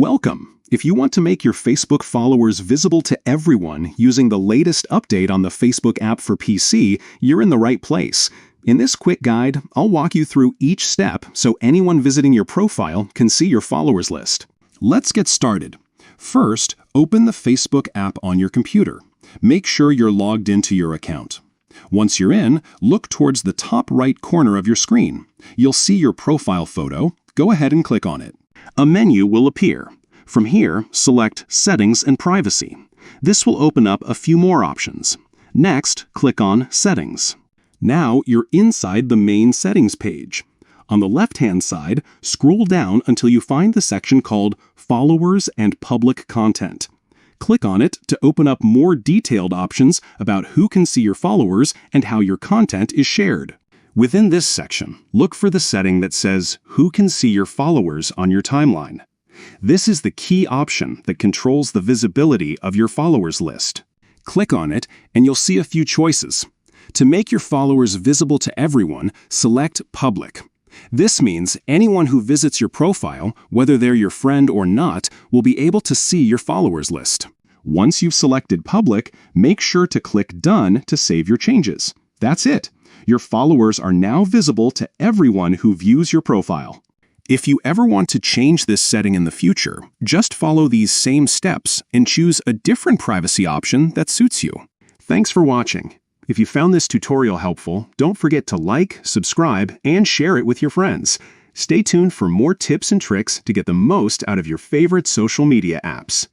Welcome! If you want to make your Facebook followers visible to everyone using the latest update on the Facebook app for PC, you're in the right place. In this quick guide, I'll walk you through each step so anyone visiting your profile can see your followers list. Let's get started. First, open the Facebook app on your computer. Make sure you're logged into your account. Once you're in, look towards the top right corner of your screen. You'll see your profile photo. Go ahead and click on it. A menu will appear. From here, select Settings and Privacy. This will open up a few more options. Next, click on Settings. Now you're inside the main settings page. On the left-hand side, scroll down until you find the section called Followers and Public Content. Click on it to open up more detailed options about who can see your followers and how your content is shared. Within this section, look for the setting that says Who can see your followers on your timeline. This is the key option that controls the visibility of your followers list. Click on it and you'll see a few choices. To make your followers visible to everyone, select Public. This means anyone who visits your profile, whether they're your friend or not, will be able to see your followers list. Once you've selected Public, make sure to click Done to save your changes. That's it. Your followers are now visible to everyone who views your profile. If you ever want to change this setting in the future, just follow these same steps and choose a different privacy option that suits you. Thanks for watching. If you found this tutorial helpful, don't forget to like, subscribe, and share it with your friends. Stay tuned for more tips and tricks to get the most out of your favorite social media apps.